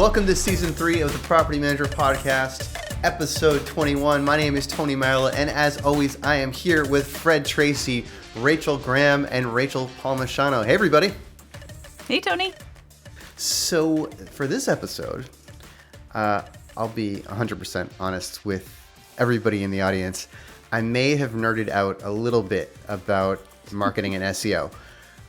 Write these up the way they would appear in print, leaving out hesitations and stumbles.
Welcome to Season 3 of the Property Manager Podcast, Episode 21. My name is Tony Miola, and as always, I am here with Fred Tracy, Rachel Graham, and Rachel Palmisano. Hey, everybody. Hey, Tony. So, for this episode, I'll be 100% honest with everybody in the audience. I may have nerded out a little bit about marketing and SEO.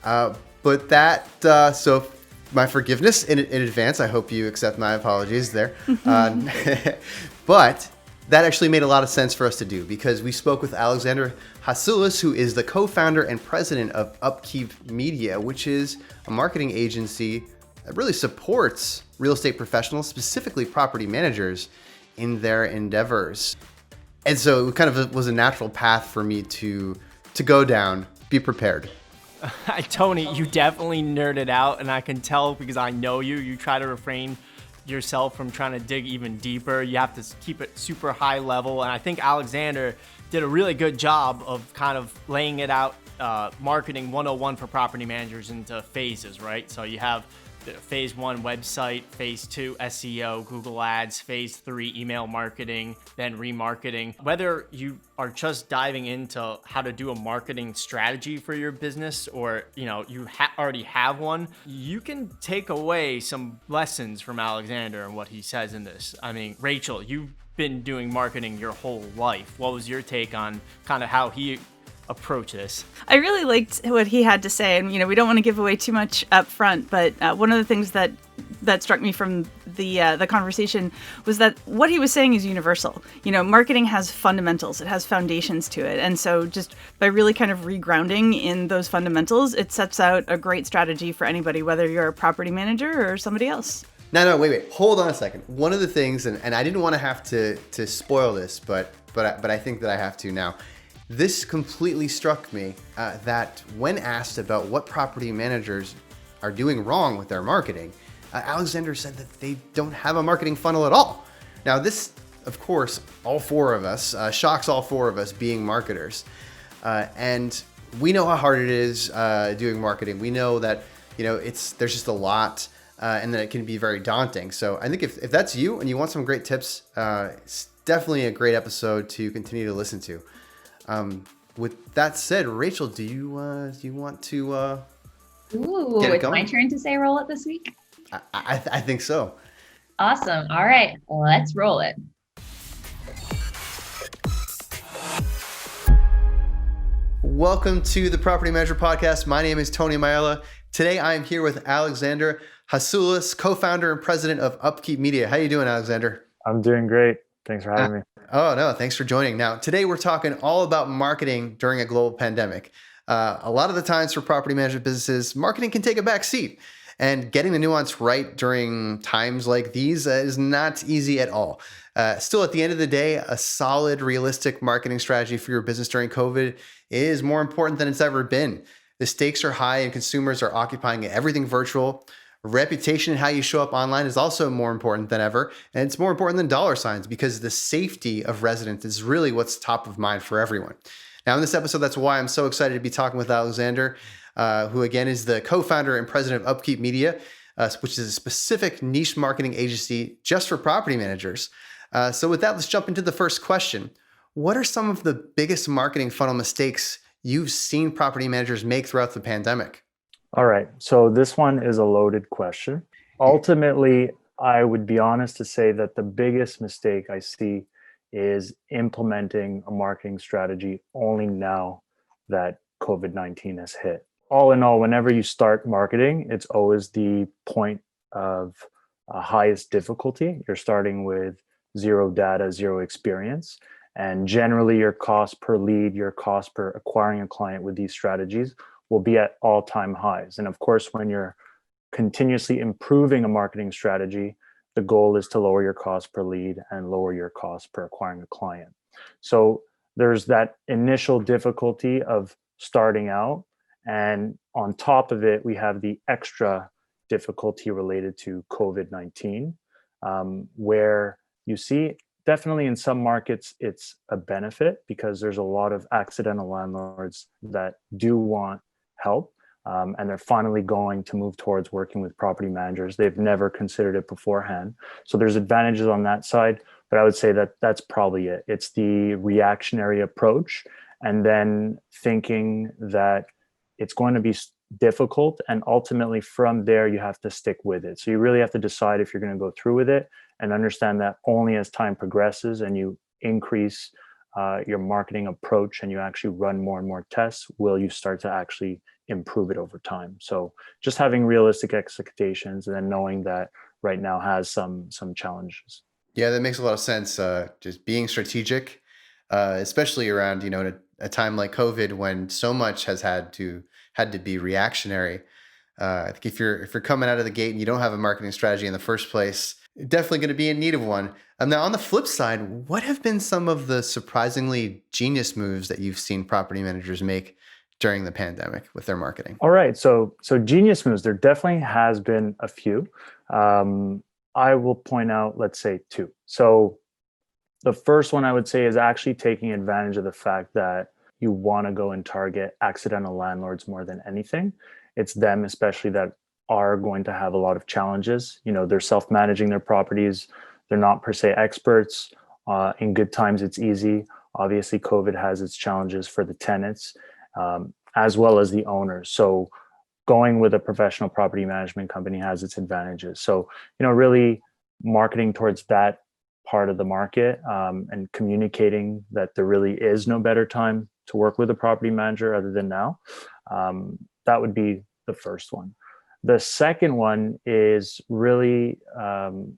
But that, so my forgiveness in advance. I hope you accept my apologies there. But that actually made a lot of sense for us to do because we spoke with Alexander Hassoulas, who is the co-founder and president of Upkeep Media, which is a marketing agency that really supports real estate professionals, specifically property managers, in their endeavors. And so it kind of was a natural path for me to go down. Be prepared. Tony, you definitely nerded out, and I can tell because I know you. You try to refrain yourself from trying to dig even deeper. You have to keep it super high level, and I think Alexander did a really good job of kind of laying it out, marketing 101 for property managers into phases, right? So you have phase 1 website, phase 2 SEO, Google Ads, phase 3 email marketing, then remarketing. Whether you are just diving into how to do a marketing strategy for your business or you already have one, you can take away some lessons from Alexander and what he says in this. I mean, Rachel, you've been doing marketing your whole life. What was your take on kind of how he approach this? I really liked what he had to say, and we don't want to give away too much up front, but one of the things that struck me from the conversation was that what he was saying is universal. Marketing has fundamentals, it has foundations to it, and so just by really kind of regrounding in those fundamentals, it sets out a great strategy for anybody, whether you're a property manager or somebody else. No, wait, hold on a second. One of the things, and I didn't want to have to spoil this, but I think that I have to now. This completely struck me that when asked about what property managers are doing wrong with their marketing, Alexander said that they don't have a marketing funnel at all. Now, this, of course, all four of us, shocks all four of us being marketers. And we know how hard it is doing marketing. We know that, there's just a lot and that it can be very daunting. So I think if that's you and you want some great tips, it's definitely a great episode to continue to listen to. With that said, Rachel, do you want to get it it's going? My turn to say roll it this week? I think so. Awesome. All right, let's roll it. Welcome to the Property Manager Podcast. My name is Tony Miola. Today I am here with Alexander Hassoulas, co-founder and president of Upkeep Media. How you doing, Alexander? I'm doing great. Thanks for having me. Oh, no, thanks for joining. Now, today we're talking all about marketing during a global pandemic. A lot of the times for property management businesses, marketing can take a back seat. And getting the nuance right during times like these is not easy at all. Still, at the end of the day, a solid, realistic marketing strategy for your business during COVID is more important than it's ever been. The stakes are high and consumers are occupying everything virtual. Reputation and how you show up online is also more important than ever. And it's more important than dollar signs because the safety of residents is really what's top of mind for everyone. Now, in this episode, that's why I'm so excited to be talking with Alexander, who again is the co-founder and president of Upkeep Media, which is a specific niche marketing agency just for property managers. So with that, let's jump into the first question. What are some of the biggest marketing funnel mistakes you've seen property managers make throughout the pandemic? All right. So this one is a loaded question. Ultimately, I would be honest to say that the biggest mistake I see is implementing a marketing strategy only now that COVID-19 has hit. All in all, whenever you start marketing, it's always the point of highest difficulty. You're starting with zero data, zero experience. And generally, your cost per lead, your cost per acquiring a client with these strategies will be at all-time highs. And of course, when you're continuously improving a marketing strategy, the goal is to lower your cost per lead and lower your cost per acquiring a client. So there's that initial difficulty of starting out. And on top of it, we have the extra difficulty related to COVID-19, where you see definitely in some markets, it's a benefit because there's a lot of accidental landlords that do want help. and they're finally going to move towards working with property managers. They've never considered it beforehand. So there's advantages on that side, but I would say that that's probably it. It's the reactionary approach, and then thinking that it's going to be difficult, and ultimately from there you have to stick with it. So you really have to decide if you're going to go through with it, and understand that only as time progresses and you increase your marketing approach and you actually run more and more tests, will you start to actually improve it over time. So just having realistic expectations, and then knowing that right now has some challenges. Yeah, that makes a lot of sense. Just being strategic, especially around in a time like COVID when so much has had to be reactionary. I think if you're coming out of the gate and you don't have a marketing strategy in the first place, you're definitely going to be in need of one. Now, on the flip side, what have been some of the surprisingly genius moves that you've seen property managers make during the pandemic with their marketing? All right, so genius moves. There definitely has been a few. I will point out, let's say, two. So the first one I would say is actually taking advantage of the fact that you want to go and target accidental landlords more than anything. It's them, especially, that are going to have a lot of challenges. They're self-managing their properties. They're not per se experts. In good times, it's easy. Obviously, COVID has its challenges for the tenants, as well as the owners. So going with a professional property management company has its advantages. So, really marketing towards that part of the market, and communicating that there really is no better time to work with a property manager other than now. That would be the first one. The second one is really,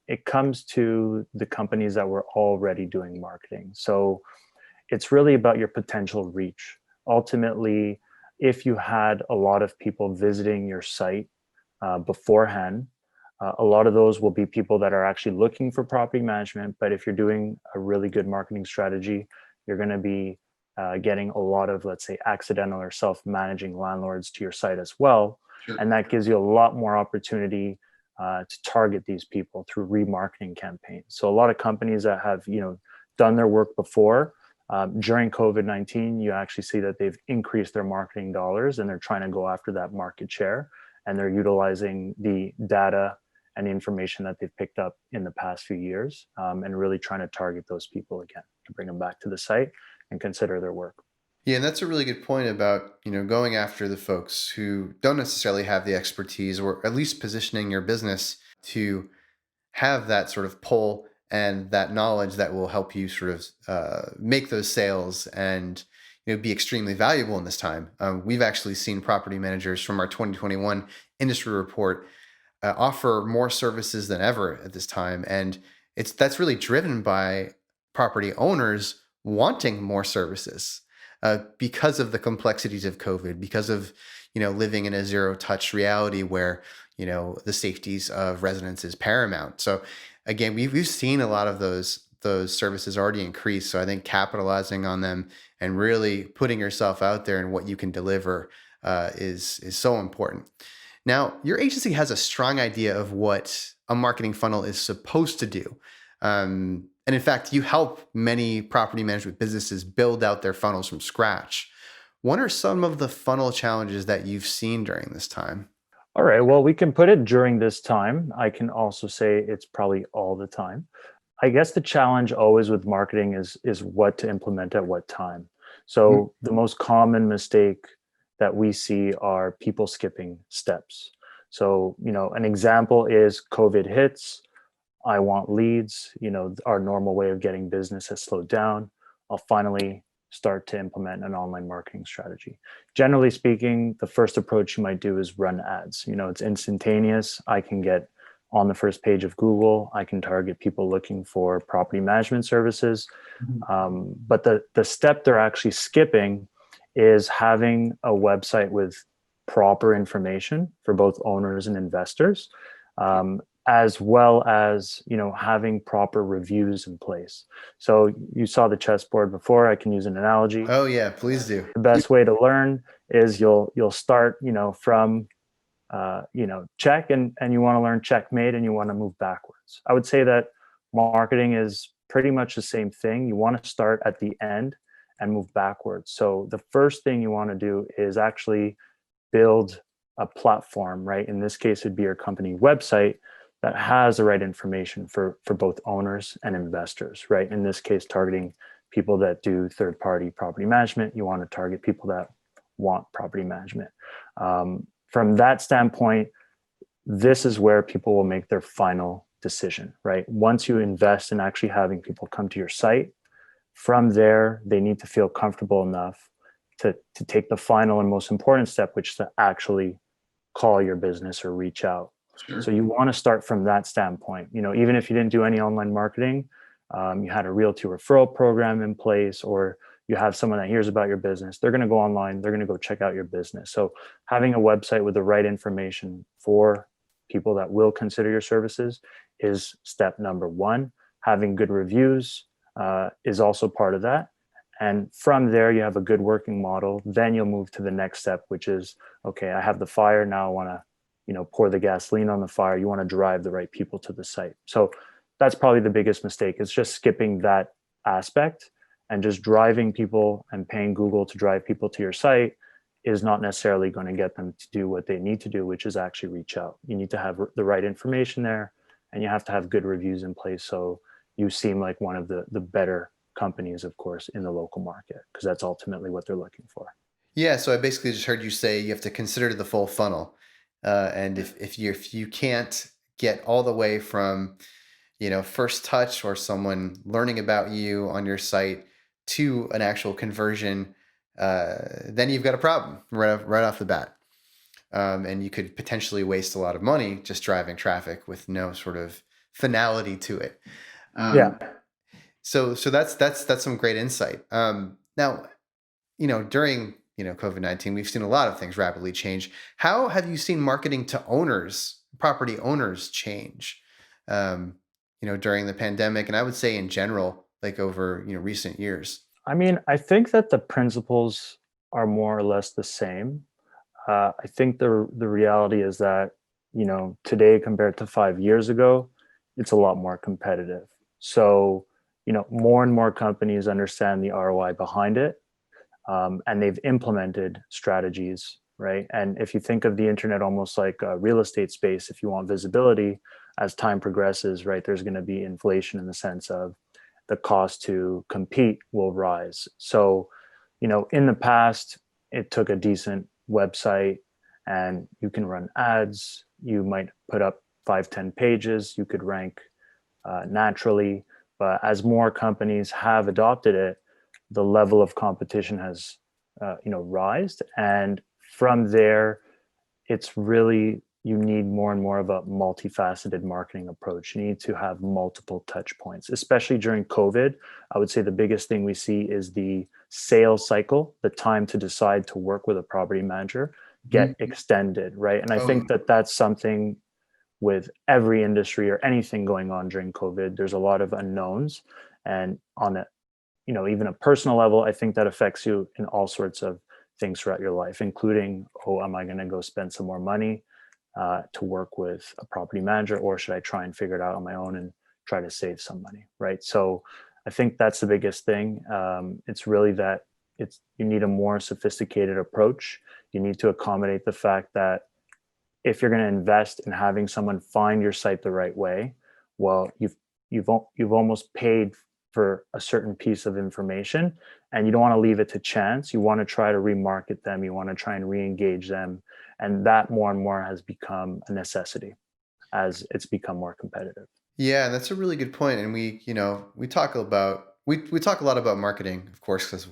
it comes to the companies that were already doing marketing. So it's really about your potential reach. Ultimately, if you had a lot of people visiting your site beforehand, a lot of those will be people that are actually looking for property management. But if you're doing a really good marketing strategy, you're going to be getting a lot of, let's say, accidental or self-managing landlords to your site as well. Sure. And that gives you a lot more opportunity to target these people through remarketing campaigns. So a lot of companies that have, done their work before, during COVID-19, you actually see that they've increased their marketing dollars, and they're trying to go after that market share, and they're utilizing the data and the information that they've picked up in the past few years, and really trying to target those people again to bring them back to the site and consider their work. Yeah, and that's a really good point about, going after the folks who don't necessarily have the expertise, or at least positioning your business to have that sort of pull and that knowledge that will help you sort of make those sales and be extremely valuable in this time. We've actually seen property managers from our 2021 industry report offer more services than ever at this time, and that's really driven by property owners wanting more services because of the complexities of COVID, because of living in a zero touch reality where the safeties of residents is paramount. So again, we've seen a lot of those services already increase. So I think capitalizing on them and really putting yourself out there and what you can deliver is so important. Now, your agency has a strong idea of what a marketing funnel is supposed to do. And in fact, you help many property management businesses build out their funnels from scratch. What are some of the funnel challenges that you've seen during this time? All right, well, we can put it during this time. I can also say it's probably all the time. I guess the challenge always with marketing is what to implement at what time. So the most common mistake that we see are people skipping steps. So, an example is COVID hits. I want leads. Our normal way of getting business has slowed down. I'll finally start to implement an online marketing strategy. Generally speaking, the first approach you might do is run ads. It's instantaneous. I can get on the first page of Google. I can target people looking for property management services. But the step they're actually skipping is having a website with proper information for both owners and investors, as well as having proper reviews in place. So you saw the chessboard before. I can use an analogy. Oh yeah, please do. The best way to learn is you'll start from check, and you want to learn checkmate, and you want to move backwards. I would say that marketing is pretty much the same thing. You want to start at the end and move backwards. So the first thing you want to do is actually build a platform, right? In this case, it'd be your company website that has the right information for both owners and investors, right? In this case, targeting people that do third-party property management. You want to target people that want property management. From that standpoint, this is where people will make their final decision, right? Once you invest in actually having people come to your site, from there, they need to feel comfortable enough to take the final and most important step, which is to actually call your business or reach out. Sure. So you want to start from that standpoint. Even if you didn't do any online marketing, you had a realty referral program in place, or you have someone that hears about your business, they're going to go online, they're going to go check out your business. So having a website with the right information for people that will consider your services is step number one. Having good reviews is also part of that. And from there, you have a good working model. Then you'll move to the next step, which is, okay, I have the fire. Now I want to, pour the gasoline on the fire. You want to drive the right people to the site. So that's probably the biggest mistake. It's just skipping that aspect and just driving people and paying Google to drive people to your site is not necessarily going to get them to do what they need to do, which is actually reach out. You need to have the right information there, and you have to have good reviews in place. So you seem like one of the better companies, of course, in the local market, because that's ultimately what they're looking for. Yeah, so I basically just heard you say you have to consider the full funnel, and if you can't get all the way from first touch or someone learning about you on your site to an actual conversion, then you've got a problem right off the bat, and you could potentially waste a lot of money just driving traffic with no sort of finality to it. Yeah. So that's some great insight. Now, during COVID-19, we've seen a lot of things rapidly change. How have you seen marketing to owners, property owners, change? During the pandemic, and I would say in general, like over recent years. I mean, I think that the principles are more or less the same. I think the reality is that today compared to 5 years ago, it's a lot more competitive. So more and more companies understand the ROI behind it, and they've implemented strategies, right? And if you think of the internet almost like a real estate space, if you want visibility, as time progresses, right, there's going to be inflation in the sense of the cost to compete will rise. So, in the past, it took a decent website and you can run ads. You might put up 5-10 pages. You could rank naturally. But as more companies have adopted it, the level of competition has, rised. And from there, it's really, you need more and more of a multifaceted marketing approach. You need to have multiple touch points, especially during COVID. I would say the biggest thing we see is the sales cycle, the time to decide to work with a property manager get extended, right? And I think that that's something with every industry or anything going on during COVID. There's a lot of unknowns, and on a even a personal level, I think that affects you in all sorts of things throughout your life, including, am I going to go spend some more money to work with a property manager, or should I try and figure it out on my own and try to save some money, right? So I think that's the biggest thing. It's really that you need a more sophisticated approach. You need to accommodate the fact that if you're going to invest in having someone find your site the right way, well, you've almost paid for a certain piece of information, and you don't want to leave it to chance. You want to try to remarket them. You want to try and re-engage them. And that more and more has become a necessity as it's become more competitive. Yeah, that's a really good point. And we talk a lot about marketing, of course, because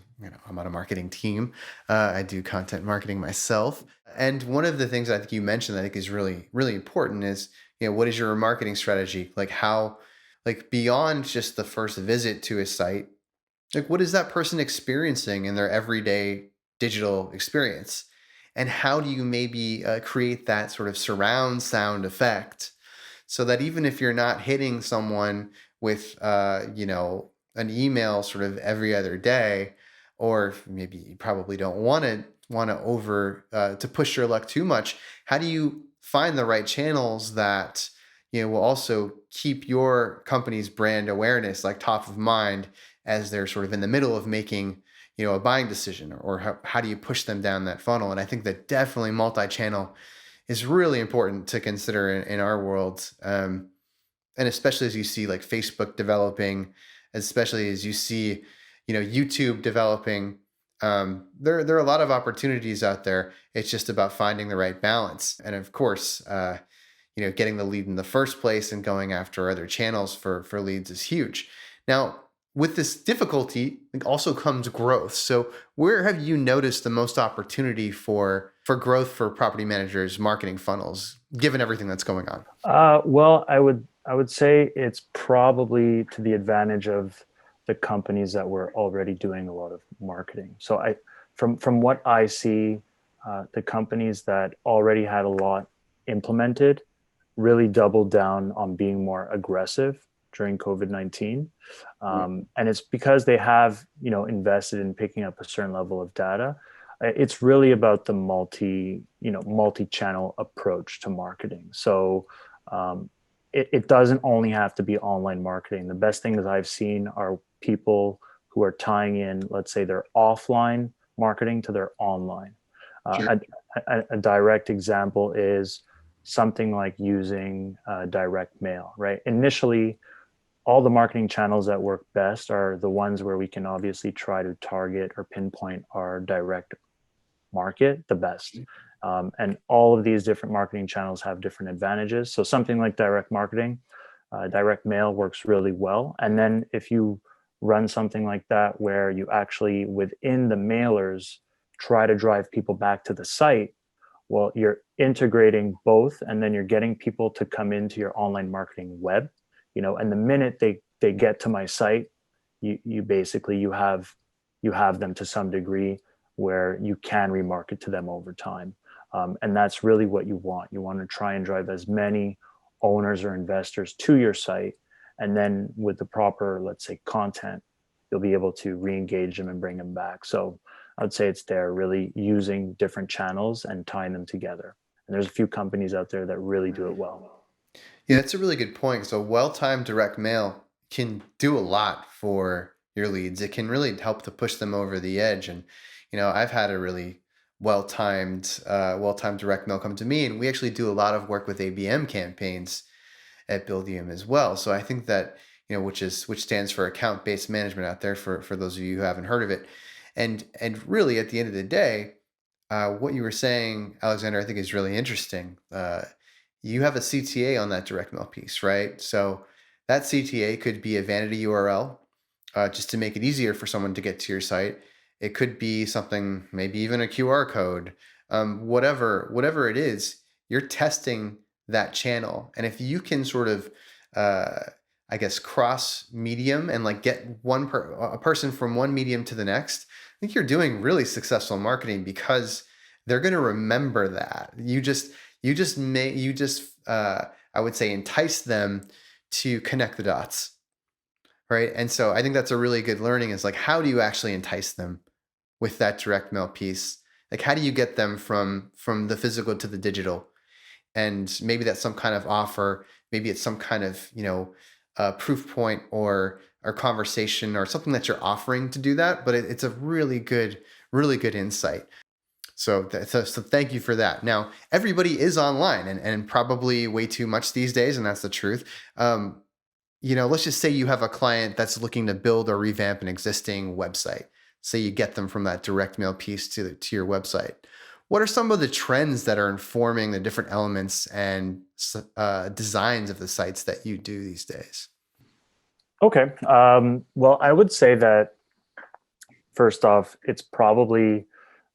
I'm on a marketing team. I do content marketing myself. And one of the things I think you mentioned that I think is really, really important is, what is your marketing strategy? Like how, like beyond just the first visit to a site, like what is that person experiencing in their everyday digital experience? And how do you maybe create that sort of surround sound effect so that even if you're not hitting someone with, an email sort of every other day, or maybe you probably don't want to push your luck too much, how do you find the right channels that will also keep your company's brand awareness like top of mind as they're sort of in the middle of making a buying decision, or how do you push them down that funnel? And I think that definitely multi-channel is really important to consider in our world. And especially as you see like Facebook developing, especially as you see, YouTube developing, there are a lot of opportunities out there. It's just about finding the right balance. And of course, getting the lead in the first place and going after other channels for leads is huge. Now, with this difficulty also comes growth. So where have you noticed the most opportunity for growth for property managers' marketing funnels, given everything that's going on? Well, I would say it's probably to the advantage of the companies that were already doing a lot of marketing. So from what I see, the companies that already had a lot implemented really doubled down on being more aggressive during COVID-19. And it's because they have, invested in picking up a certain level of data. It's really about the multi-channel approach to marketing. So it doesn't only have to be online marketing. The best things I've seen are people who are tying in, let's say, their offline marketing to their online. Sure. A direct example is something like using direct mail, right? Initially, all the marketing channels that work best are the ones where we can obviously try to target or pinpoint our direct market the best. And all of these different marketing channels have different advantages. So something like direct marketing, direct mail works really well. And then if you run something like that, where you actually within the mailers try to drive people back to the site, well, you're integrating both, and then you're getting people to come into your online marketing web, and the minute they get to my site, you basically you have them to some degree where you can remarket to them over time. And that's really what you want. You want to try and drive as many owners or investors to your site. And then with the proper, let's say, content, you'll be able to re-engage them and bring them back. So I would say it's there really using different channels and tying them together. And there's a few companies out there that really do it well. Yeah, that's a really good point. So well-timed direct mail can do a lot for your leads. It can really help to push them over the edge. And, I've had a really well-timed direct mail come to me, and we actually do a lot of work with ABM campaigns at Buildium as well. So I think that, which stands for account-based management out there for those of you who haven't heard of it. And really at the end of the day, what you were saying, Alexander, I think is really interesting. You have a CTA on that direct mail piece, right? So that CTA could be a vanity URL, just to make it easier for someone to get to your site. It could be something, maybe even a QR code, whatever it is, you're testing that channel. And if you can sort of, cross medium and like get a person from one medium to the next, I think you're doing really successful marketing, because they're going to remember that. I would say, entice them to connect the dots, right? And so I think that's a really good learning, is like, how do you actually entice them with that direct mail piece? Like, how do you get them from the physical to the digital? And maybe that's some kind of offer, maybe it's some kind of, proof point or conversation or something that you're offering to do that. But it's a really good insight. So thank you for that. Now, everybody is online and probably way too much these days, and that's the truth. Let's just say you have a client that's looking to build or revamp an existing website. Say you get them from that direct mail piece to your website. What are some of the trends that are informing the different elements and designs of the sites that you do these days? Okay. Well, I would say that first off, it's probably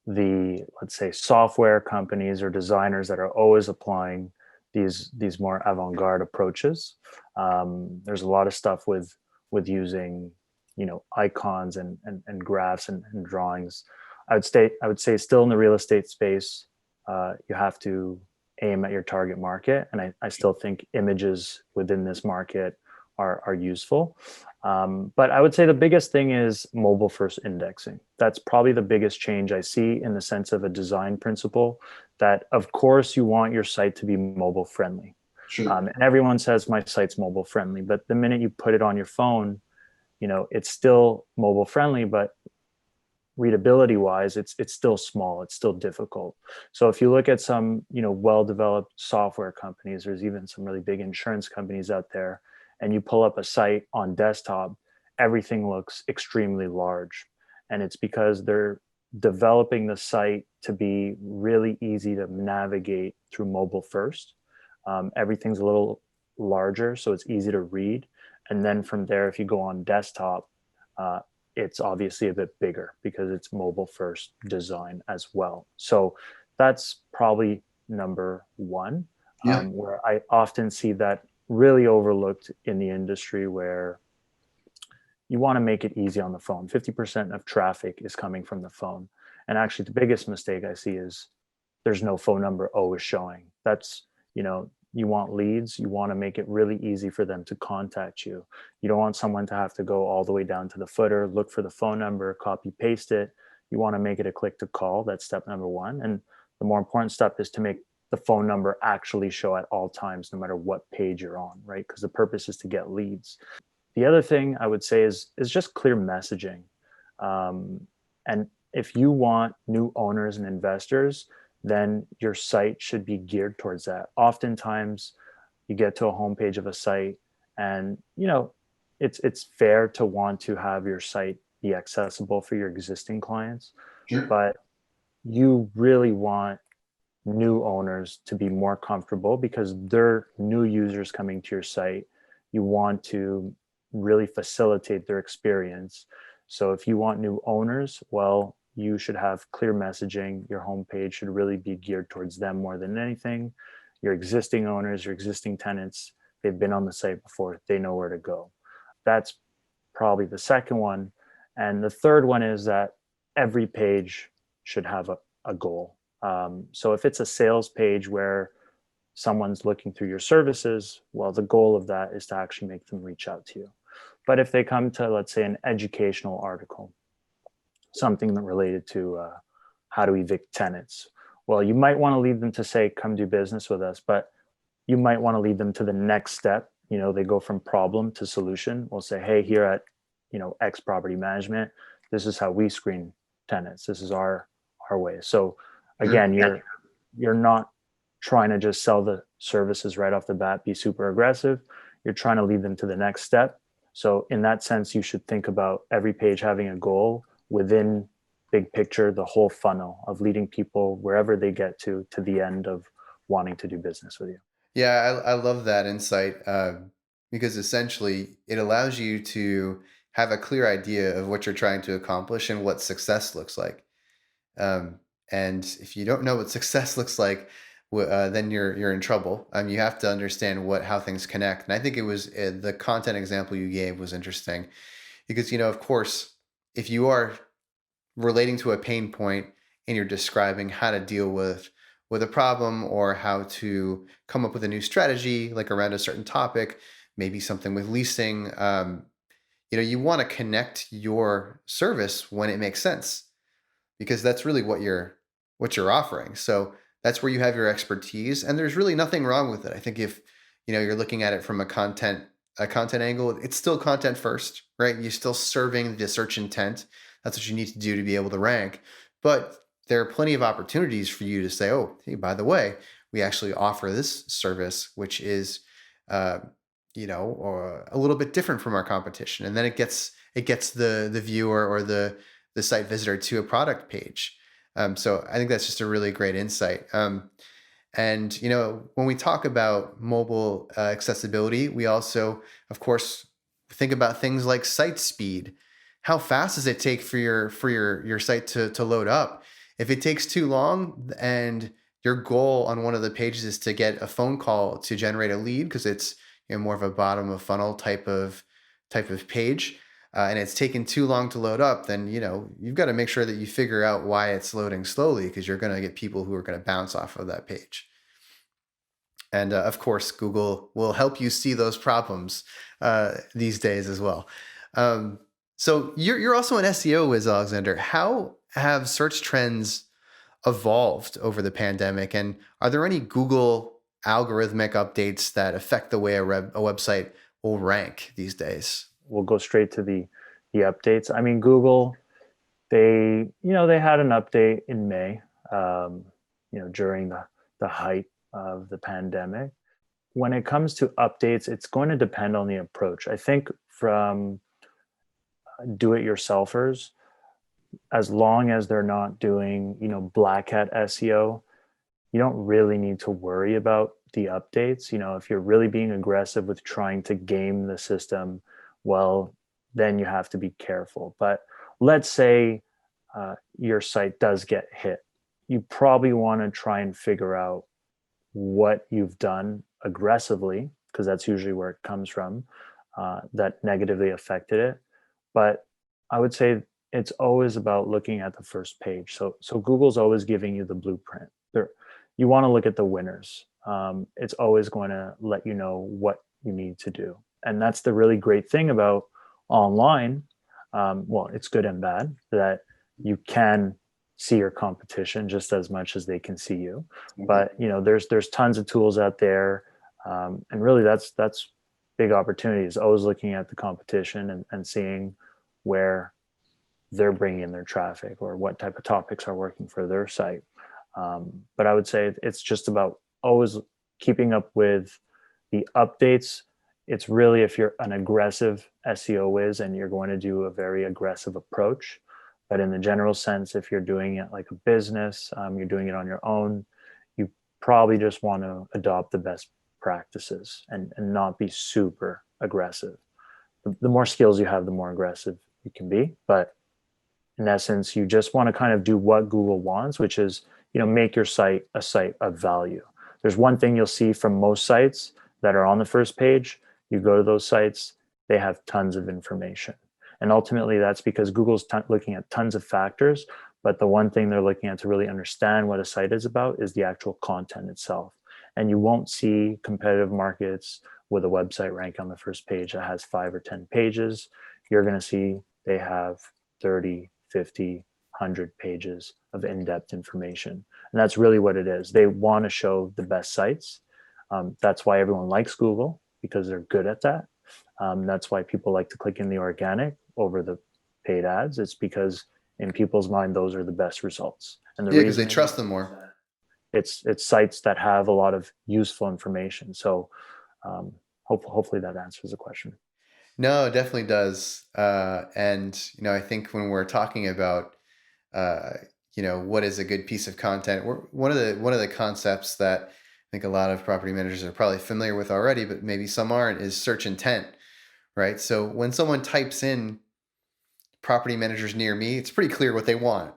the, let's say, software companies or designers that are always applying these more avant-garde approaches. There's a lot of stuff with using, icons and graphs and drawings. I would say still in the real estate space, you have to aim at your target market. And I still think images within this market are useful. But I would say the biggest thing is mobile first indexing. That's probably the biggest change I see, in the sense of a design principle, that of course you want your site to be mobile friendly. Sure. And everyone says my site's mobile friendly, but the minute you put it on your phone, it's still mobile friendly, but readability wise, it's still small, it's still difficult. So if you look at some, well-developed software companies, there's even some really big insurance companies out there, and you pull up a site on desktop, everything looks extremely large. And it's because they're developing the site to be really easy to navigate through mobile first. Everything's a little larger, so it's easy to read. And then from there, if you go on desktop, it's obviously a bit bigger because it's mobile first design as well. So that's probably number one, where I often see that really overlooked in the industry, where you want to make it easy on the phone. 50% of traffic is coming from the phone. And actually the biggest mistake I see is there's no phone number always showing. That's, you want leads, you want to make it really easy for them to contact you. You don't want someone to have to go all the way down to the footer, look for the phone number, copy, paste it. You want to make it a click to call. That's step number one. And the more important step is to make the phone number actually show at all times, no matter what page you're on, right? Because the purpose is to get leads. The other thing I would say is just clear messaging. And if you want new owners and investors, then your site should be geared towards that. Oftentimes you get to a homepage of a site and, it's fair to want to have your site be accessible for your existing clients, Sure. but you really want new owners to be more comfortable because they're new users coming to your site. You want to really facilitate their experience. So if you want new owners, well, you should have clear messaging. Your homepage should really be geared towards them more than anything. Your existing owners, your existing tenants, they've been on the site before, they know where to go. That's probably the second one. And the third one is that every page should have a goal. So if it's a sales page where someone's looking through your services, well, the goal of that is to actually make them reach out to you. But if they come to, let's say, an educational article, something that related to how to evict tenants, well, you might want to lead them to say, come do business with us, but you might want to lead them to the next step. They go from problem to solution. We'll say, hey, here at, X Property Management, this is how we screen tenants. This is our way. So again, you're not trying to just sell the services right off the bat, be super aggressive. You're trying to lead them to the next step. So in that sense, you should think about every page having a goal within big picture, the whole funnel of leading people wherever they get to the end of wanting to do business with you. Yeah, I love that insight because essentially it allows you to have a clear idea of what you're trying to accomplish and what success looks like. Um, and if you don't know what success looks like, then you're in trouble. You have to understand how things connect. And I think it was the content example you gave was interesting because of course, if you are relating to a pain point and you're describing how to deal with a problem or how to come up with a new strategy, like around a certain topic, maybe something with leasing, you want to connect your service when it makes sense because that's really what you're offering. So that's where you have your expertise, and there's really nothing wrong with it. I think if you're looking at it from a content angle, it's still content first, right? You're still serving the search intent. That's what you need to do to be able to rank. But there are plenty of opportunities for you to say, oh, hey, by the way, we actually offer this service, which is, or a little bit different from our competition. And then it gets the viewer or the site visitor to a product page. So I think that's just a really great insight. And when we talk about mobile accessibility, we also, of course, think about things like site speed. How fast does it take for your site to load up? If it takes too long and your goal on one of the pages is to get a phone call to generate a lead because it's more of a bottom of funnel type of page, and it's taken too long to load up, then you've got to make sure that you figure out why it's loading slowly because you're going to get people who are going to bounce off of that page. And of course, Google will help you see those problems these days as well. So you're also an SEO whiz, Alexander. How have search trends evolved over the pandemic? And are there any Google algorithmic updates that affect the way a website will rank these days? We'll go straight to the updates. I mean, Google, they had an update in May, during the height of the pandemic. When it comes to updates, it's going to depend on the approach. I think from do-it-yourselfers, as long as they're not doing, black hat SEO, you don't really need to worry about the updates. If you're really being aggressive with trying to game the system, well, then you have to be careful. But let's say your site does get hit. You probably want to try and figure out what you've done aggressively, because that's usually where it comes from, that negatively affected it. But I would say it's always about looking at the first page. So Google's always giving you the blueprint. You want to look at the winners. It's always going to let you know what you need to do. And that's the really great thing about online. Well, it's good and bad that you can see your competition just as much as they can see you. But there's tons of tools out there, and really that's big opportunity, is always looking at the competition and seeing where they're bringing in their traffic or what type of topics are working for their site. But I would say it's just about always keeping up with the updates. It's really, if you're an aggressive SEO whiz and you're going to do a very aggressive approach. But in the general sense, if you're doing it like a business, you're doing it on your own, you probably just want to adopt the best practices and not be super aggressive. The more skills you have, the more aggressive you can be. But in essence, you just want to kind of do what Google wants, which is, make your site a site of value. There's one thing you'll see from most sites that are on the first page. You go to those sites, they have tons of information. And ultimately, that's because Google's looking at tons of factors. But the one thing they're looking at to really understand what a site is about is the actual content itself. And you won't see competitive markets with a website rank on the first page that has 5 or 10 pages. You're going to see they have 30, 50, 100 pages of in-depth information. And that's really what it is. They want to show the best sites. That's why everyone likes Google, because they're good at that. That's why people like to click in the organic over the paid ads. It's because in people's mind, those are the best results. And the because they trust them more. It's sites that have a lot of useful information. So hopefully that answers the question. No, it definitely does. And I think when we're talking about what is a good piece of content, one of the concepts that I think a lot of property managers are probably familiar with already, but maybe some aren't, is search intent, right? So when someone types in property managers near me, it's pretty clear what they want.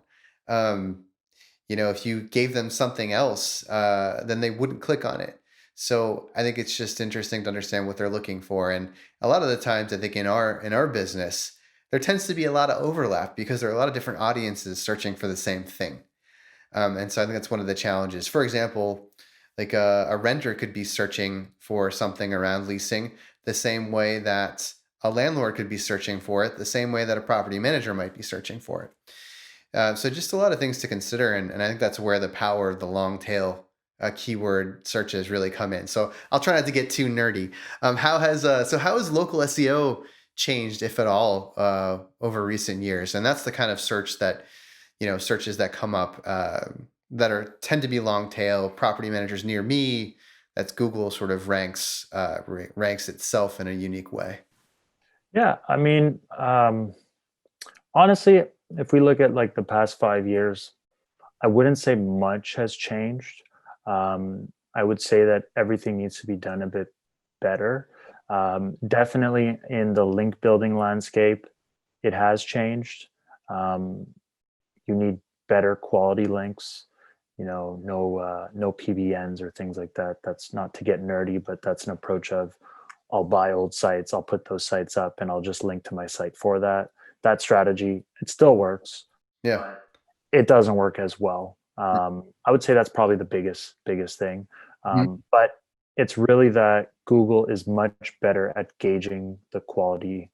If you gave them something else, then they wouldn't click on it. So I think it's just interesting to understand what they're looking for. And a lot of the times, I think in our business, there tends to be a lot of overlap because there are a lot of different audiences searching for the same thing. And so I think that's one of the challenges. For example, like a renter could be searching for something around leasing the same way that a landlord could be searching for it, the same way that a property manager might be searching for it. So just a lot of things to consider. And I think that's where the power of the long tail keyword searches really come in. So I'll try not to get too nerdy. How has local SEO changed, if at all, over recent years? And that's the kind of search that, searches that come up that tend to be long tail. Property managers near me, that's Google sort of ranks itself in a unique way. Yeah, I mean, honestly, if we look at like the past 5 years, I wouldn't say much has changed. I would say that everything needs to be done a bit better. Definitely in the link building landscape, it has changed. You need better quality links, no PBNs or things like that. That's not to get nerdy, but that's an approach of, I'll buy old sites, I'll put those sites up, and I'll just link to my site for that. That strategy, it still works. Yeah. It doesn't work as well. I would say that's probably the biggest thing. But it's really that Google is much better at gauging the quality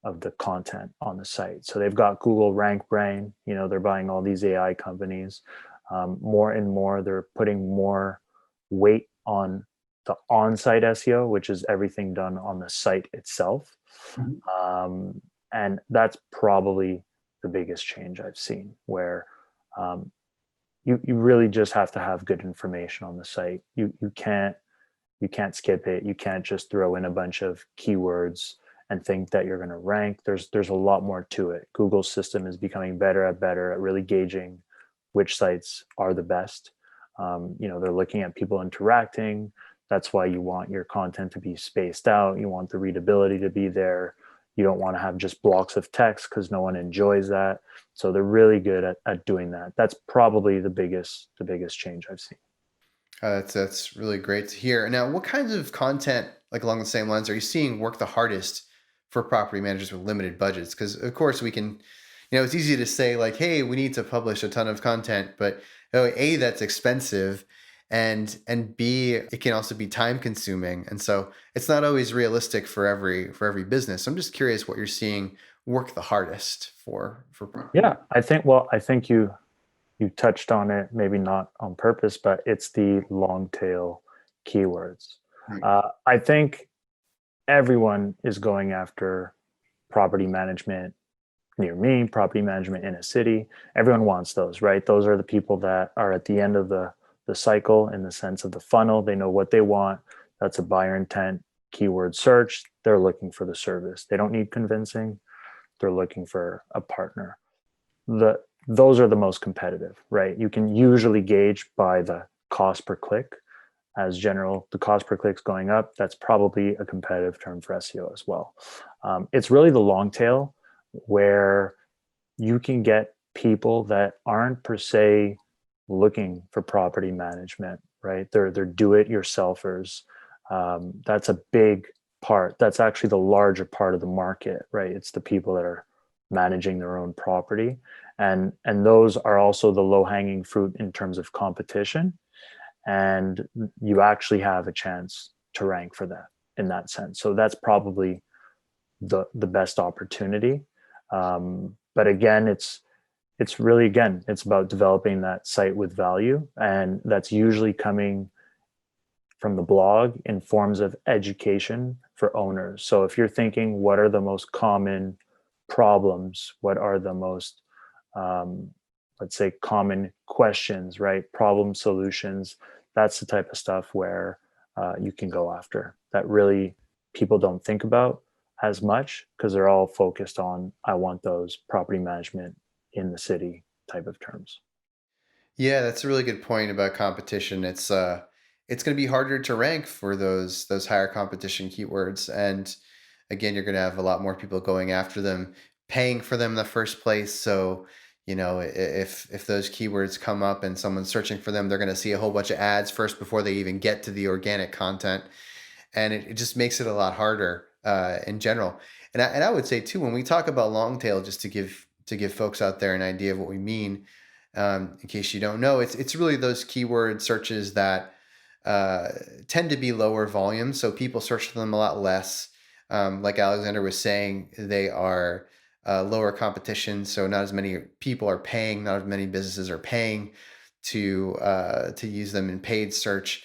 of the content on the site. So they've got Google Rank Brain, they're buying all these AI companies. More and more, they're putting more weight on the on-site SEO, which is everything done on the site itself. And that's probably the biggest change I've seen, where you really just have to have good information on the site. You can't skip it. You can't just throw in a bunch of keywords and think that you're going to rank. There's a lot more to it. Google's system is becoming better at really gauging which sites are the best. They're looking at people interacting. That's why you want your content to be spaced out. You want the readability to be there. You don't want to have just blocks of text because no one enjoys that. So they're really good at doing that. That's probably the biggest change I've seen. That's really great to hear. Now, what kinds of content, like along the same lines, are you seeing work the hardest for property managers with limited budgets? Because of course we can, it's easy to say like, hey, we need to publish a ton of content, but A, that's expensive, and B, it can also be time consuming, and so it's not always realistic for every business. So I'm just curious what you're seeing work the hardest for. Yeah, I think you touched on it, maybe not on purpose, but it's the long tail keywords. Right. I think everyone is going after property management near me, property management in a city. Everyone wants those, right? Those are the people that are at the end of the cycle in the sense of the funnel. They know what they want. That's a buyer intent keyword search. They're looking for the service. They don't need convincing. They're looking for a partner. Those are the most competitive, right? You can usually gauge by the cost per click. As general, the cost per click's going up. That's probably a competitive term for SEO as well. It's really the long tail where you can get people that aren't per se looking for property management, right? They're do-it-yourselfers. That's a big part. That's actually the larger part of the market, right? It's the people that are managing their own property, and those are also the low-hanging fruit in terms of competition, and you actually have a chance to rank for that in that sense. So that's probably the best opportunity. But again, it's really, again, it's about developing that site with value, and that's usually coming from the blog in forms of education for owners. So if you're thinking, what are the most common problems? What are the most, let's say, common questions, right? Problem solutions. That's the type of stuff where you can go after that really people don't think about as much because they're all focused on, I want those property management in the city type of terms. Yeah, that's a really good point about competition. It's going to be harder to rank for those higher competition keywords, and again, you're going to have a lot more people going after them, paying for them in the first place. So, if those keywords come up and someone's searching for them, they're going to see a whole bunch of ads first before they even get to the organic content, and it just makes it a lot harder in general. And I would say too, when we talk about long tail, just to give folks out there an idea of what we mean, in case you don't know, it's really those keyword searches that tend to be lower volume, so people search for them a lot less. Like Alexander was saying, they are lower competition, so not as many people are paying, not as many businesses are paying to use them in paid search,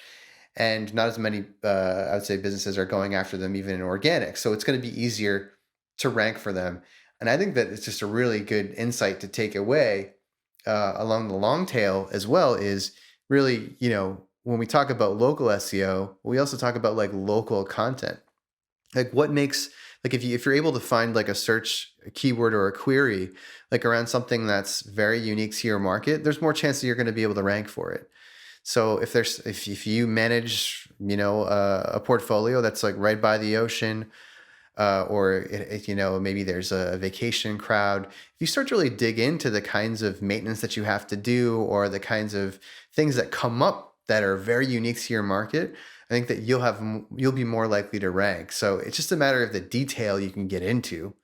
and not as many I would say businesses are going after them even in organic. So it's going to be easier to rank for them, and I think that it's just a really good insight to take away along the long tail as well. Is really, when we talk about local SEO, we also talk about like local content. Like what makes, like if you're able to find like a search keyword or a query like around something that's very unique to your market, there's more chance that you're going to be able to rank for it. So if you manage, a portfolio that's like right by the ocean, or maybe there's a vacation crowd, if you start to really dig into the kinds of maintenance that you have to do or the kinds of things that come up that are very unique to your market, I think that you'll be more likely to rank. So it's just a matter of the detail you can get into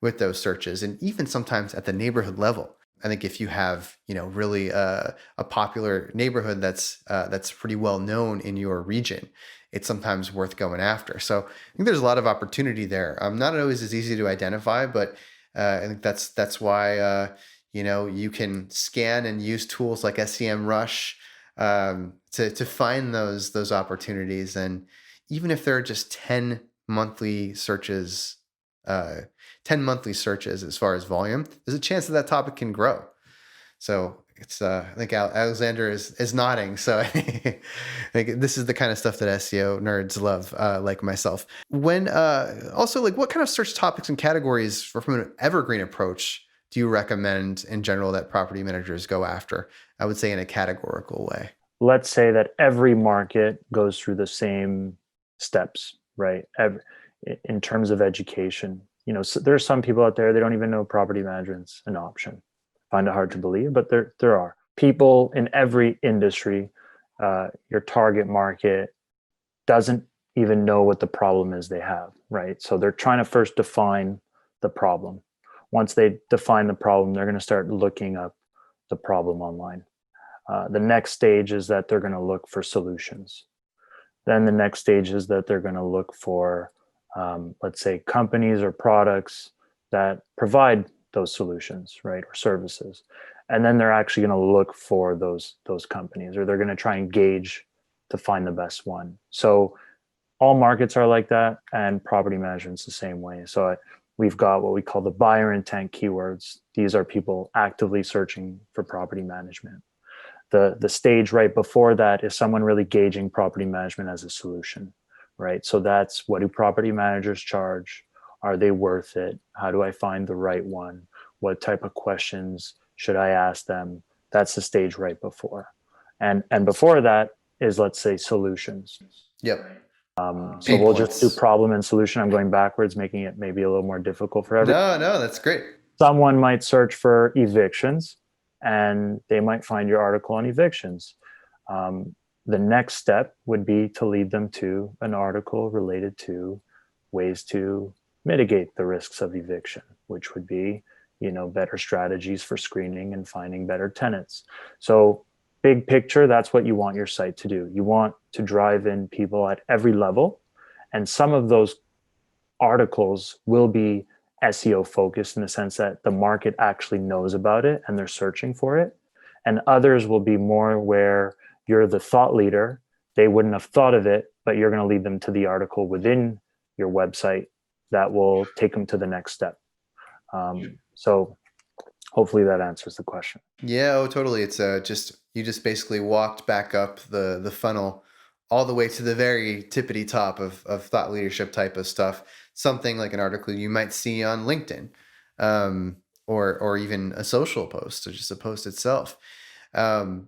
with those searches, and even sometimes at the neighborhood level. I think if you have, really a popular neighborhood that's pretty well known in your region, it's sometimes worth going after. So I think there's a lot of opportunity there. Not always as easy to identify, but I think that's why you can scan and use tools like SEMrush to find those opportunities. And even if there are just 10 monthly searches, 10 10 monthly searches as far as volume, there's a chance that that topic can grow. So it's I think Alexander is nodding. So I think this is the kind of stuff that SEO nerds love, like myself. When also, like, what kind of search topics and categories from an evergreen approach do you recommend in general that property managers go after? I would say in a categorical way. Let's say that every market goes through the same steps, right? In terms of education, so there are some people out there, they don't even know property management's an option. Find it hard to believe, but there are people in every industry. Your target market doesn't even know what the problem is they have, right? So they're trying to first define the problem. Once they define the problem, they're going to start looking up the problem online. The next stage is that they're going to look for solutions. Then the next stage is that they're going to look for, let's say, companies or products that provide those solutions, right, or services. And then they're actually going to look for those companies, or they're going to try and gauge to find the best one. So all markets are like that, and property management's the same way. So we've got what we call the buyer intent keywords. These are people actively searching for property management. The stage right before that is someone really gauging property management as a solution, right? So that's, what do property managers charge? Are they worth it? How do I find the right one? What type of questions should I ask them? That's the stage right before. And before that is, let's say, solutions. Yep. So we'll just do problem and solution. I'm going backwards, making it maybe a little more difficult for everyone. No, that's great. Someone might search for evictions, and they might find your article on evictions. The next step would be to lead them to an article related to ways to mitigate the risks of eviction, which would be, better strategies for screening and finding better tenants. So big picture, that's what you want your site to do. You want to drive in people at every level. And some of those articles will be SEO focused in the sense that the market actually knows about it and they're searching for it. And others will be more where you're the thought leader. They wouldn't have thought of it, but you're going to lead them to the article within your website that will take them to the next step. So hopefully that answers the question. Yeah, oh, totally. It's you just basically walked back up the funnel all the way to the very tippity top of thought leadership type of stuff. Something like an article you might see on LinkedIn, or even a social post, or just a post itself. So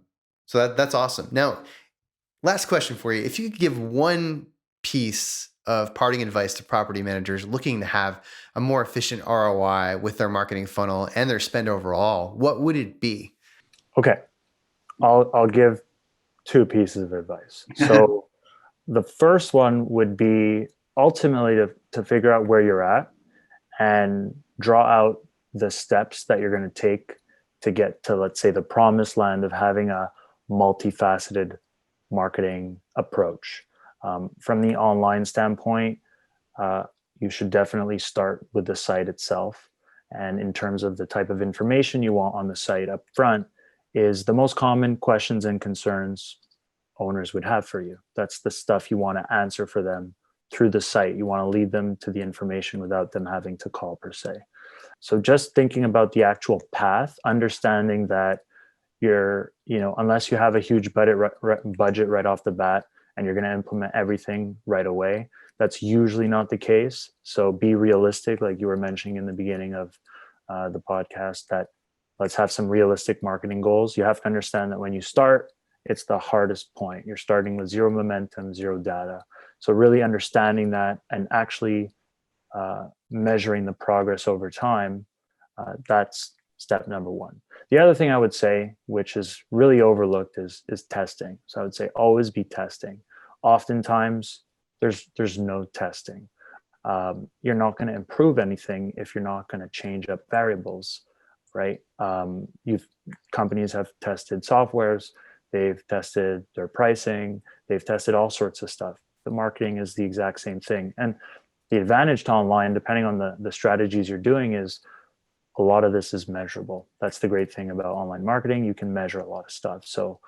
that's awesome. Now, last question for you. If you could give one piece of parting advice to property managers looking to have a more efficient ROI with their marketing funnel and their spend overall, what would it be? Okay, I'll give two pieces of advice. So the first one would be ultimately to figure out where you're at and draw out the steps that you're going to take to get to, let's say, the promised land of having a multifaceted marketing approach. From the online standpoint, you should definitely start with the site itself. And in terms of the type of information you want on the site up front, is the most common questions and concerns owners would have for you. That's the stuff you want to answer for them through the site. You want to lead them to the information without them having to call per se. So just thinking about the actual path, understanding that unless you have a huge budget right off the bat and you're going to implement everything right away, that's usually not the case. So be realistic, like you were mentioning in the beginning of the podcast, that let's have some realistic marketing goals. You have to understand that when you start, it's the hardest point. You're starting with zero momentum, zero data. So really understanding that and actually measuring the progress over time, that's step number one. The other thing I would say, which is really overlooked, is testing. So I would say always be testing. Oftentimes, there's no testing. You're not going to improve anything if you're not going to change up variables, right? Companies have tested softwares, they've tested their pricing, they've tested all sorts of stuff. The marketing is the exact same thing. And the advantage to online, depending on the strategies you're doing, is a lot of this is measurable. That's the great thing about online marketing. You can measure a lot of stuff. So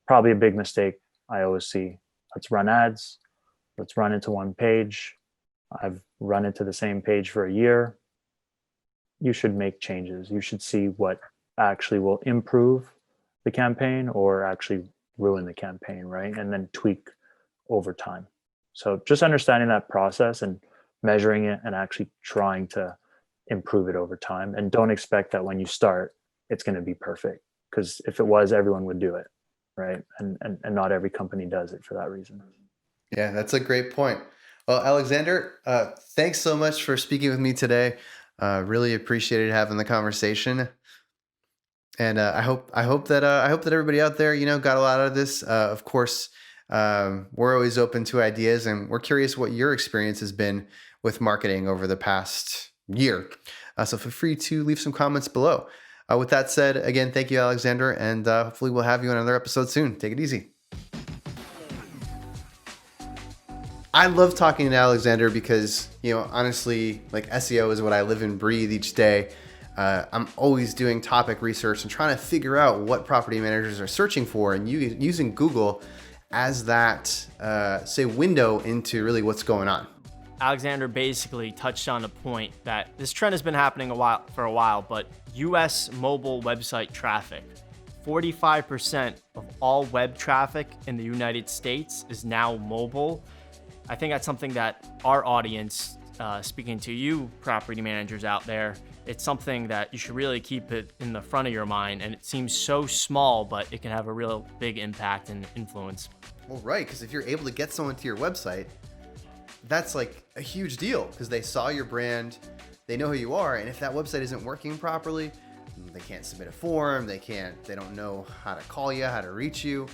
probably a big mistake I always see, let's run ads, let's run into one page. I've run into the same page for a year. you should make changes. You should see what actually will improve the campaign or actually ruin the campaign, right? And then tweak over time. So just understanding that process and measuring it and actually trying to improve it over time. And don't expect that when you start, it's going to be perfect, because if it was, everyone would do it, right? And not every company does it for that reason. Yeah, that's a great point. Well, Alexander, thanks so much for speaking with me today. Really appreciated having the conversation. And I hope that everybody out there, got a lot out of this. Of course, we're always open to ideas, and we're curious what your experience has been with marketing over the past year. So feel free to leave some comments below. With that said, again, thank you, Alexander, and hopefully we'll have you on another episode soon. Take it easy. I love talking to Alexander because, honestly, like, SEO is what I live and breathe each day. I'm always doing topic research and trying to figure out what property managers are searching for, and using Google as that, window into really what's going on. Alexander basically touched on a point that this trend has been happening for a while, but US mobile website traffic, 45% of all web traffic in the United States is now mobile. I think that's something that our audience, speaking to you property managers out there, it's something that you should really keep it in the front of your mind. And it seems so small, but it can have a real big impact and influence. Well, right, because if you're able to get someone to your website, that's like a huge deal, because they saw your brand, they know who you are, and if that website isn't working properly, they can't submit a form, they don't know how to call you, how to reach you,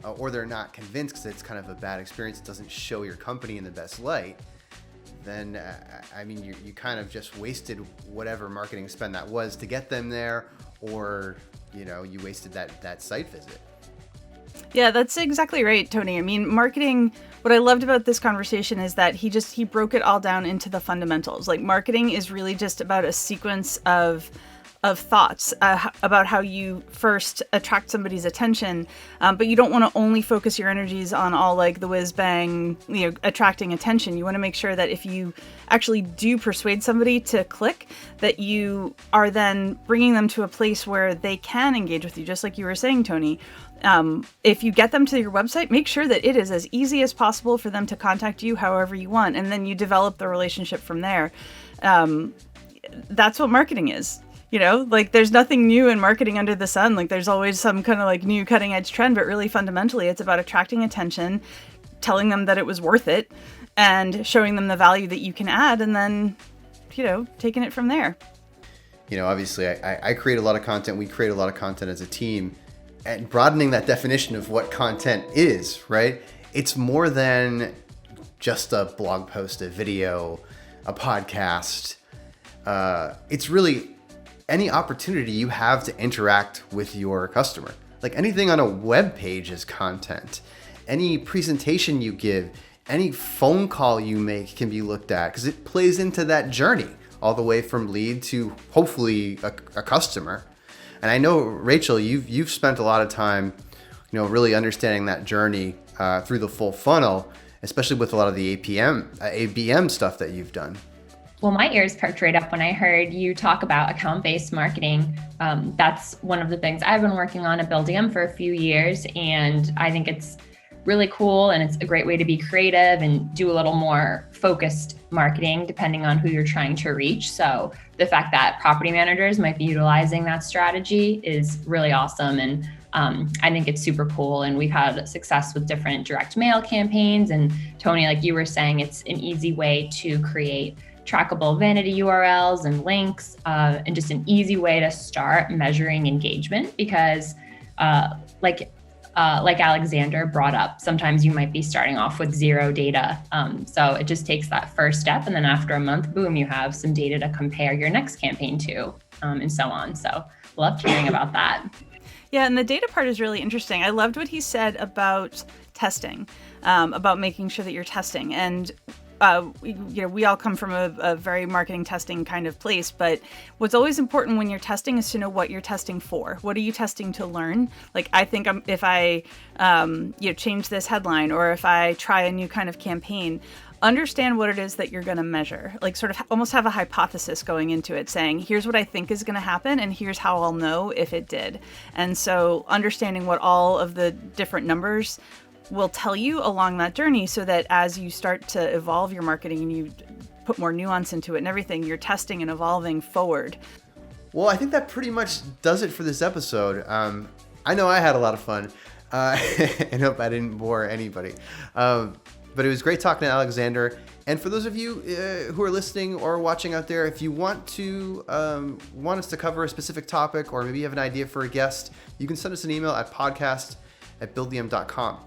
or they're not convinced because it's kind of a bad experience, it doesn't show your company in the best light, then you kind of just wasted whatever marketing spend that was to get them there, or you wasted that site visit. Yeah, that's exactly right, Tony. I mean, marketing, what I loved about this conversation is that he broke it all down into the fundamentals. Like, marketing is really just about a sequence of thoughts about how you first attract somebody's attention, but you don't want to only focus your energies on all like the whiz bang, attracting attention. You want to make sure that if you actually do persuade somebody to click, that you are then bringing them to a place where they can engage with you, just like you were saying, Tony. If you get them to your website, make sure that it is as easy as possible for them to contact you however you want, and then you develop the relationship from there. That's what marketing is. Like, there's nothing new in marketing under the sun. Like, there's always some kind of like new cutting edge trend, but really fundamentally it's about attracting attention, telling them that it was worth it, and showing them the value that you can add, and then, taking it from there. Obviously I create a lot of content. We create a lot of content as a team, and broadening that definition of what content is, right? It's more than just a blog post, a video, a podcast. It's really any opportunity you have to interact with your customer. Like, anything on a web page is content. Any presentation you give, any phone call you make can be looked at, because it plays into that journey all the way from lead to hopefully a customer. And I know, Rachel, you've spent a lot of time, really understanding that journey through the full funnel, especially with a lot of the ABM stuff that you've done. Well, my ears perked right up when I heard you talk about account-based marketing. That's one of the things I've been working on at Buildium for a few years, and I think it's really cool, and it's a great way to be creative and do a little more focused marketing depending on who you're trying to reach. So the fact that property managers might be utilizing that strategy is really awesome, and I think it's super cool. And we've had success with different direct mail campaigns. And Tony, like you were saying, it's an easy way to create trackable vanity URLs and links, and just an easy way to start measuring engagement, because like Alexander brought up, sometimes you might be starting off with zero data. So it just takes that first step, and then after a month, boom, you have some data to compare your next campaign to, and so on. So loved hearing about that. Yeah, and the data part is really interesting. I loved what he said about testing, about making sure that you're testing. And we all come from a very marketing testing kind of place, but what's always important when you're testing is to know what you're testing for. What are you testing to learn? Like, I think if I change this headline, or if I try a new kind of campaign, understand what it is that you're going to measure, like sort of almost have a hypothesis going into it, saying, here's what I think is going to happen and here's how I'll know if it did. And so understanding what all of the different numbers will tell you along that journey, so that as you start to evolve your marketing and you put more nuance into it and everything, you're testing and evolving forward. Well, I think that pretty much does it for this episode. I know I had a lot of fun. And hope I didn't bore anybody. But it was great talking to Alexander. And for those of you who are listening or watching out there, if you want us to cover a specific topic, or maybe you have an idea for a guest, you can send us an email at podcast@buildium.com.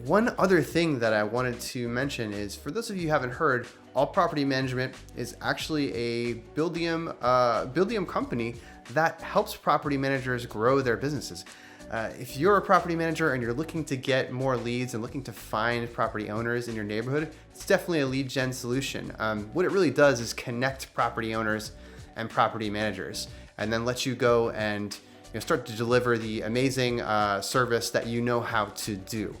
One other thing that I wanted to mention is, for those of you who haven't heard, All Property Management is actually a Buildium company that helps property managers grow their businesses. If you're a property manager and you're looking to get more leads and looking to find property owners in your neighborhood, it's definitely a lead gen solution. What it really does is connect property owners and property managers, and then let you go and start to deliver the amazing service that you know how to do.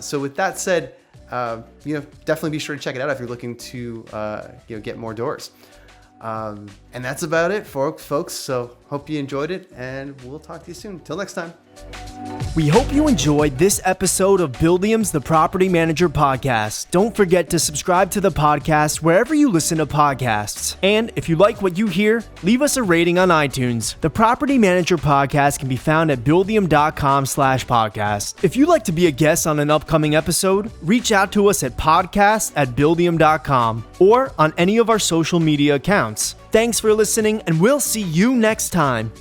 So with that said, definitely be sure to check it out if you're looking to get more doors. And that's about it, folks. So hope you enjoyed it, and we'll talk to you soon. Till next time. We hope you enjoyed this episode of Buildium's The Property Manager Podcast. Don't forget to subscribe to the podcast wherever you listen to podcasts. And if you like what you hear, leave us a rating on iTunes. The Property Manager Podcast can be found at buildium.com/podcast. If you'd like to be a guest on an upcoming episode, reach out to us at podcast@buildium.com or on any of our social media accounts. Thanks for listening, and we'll see you next time.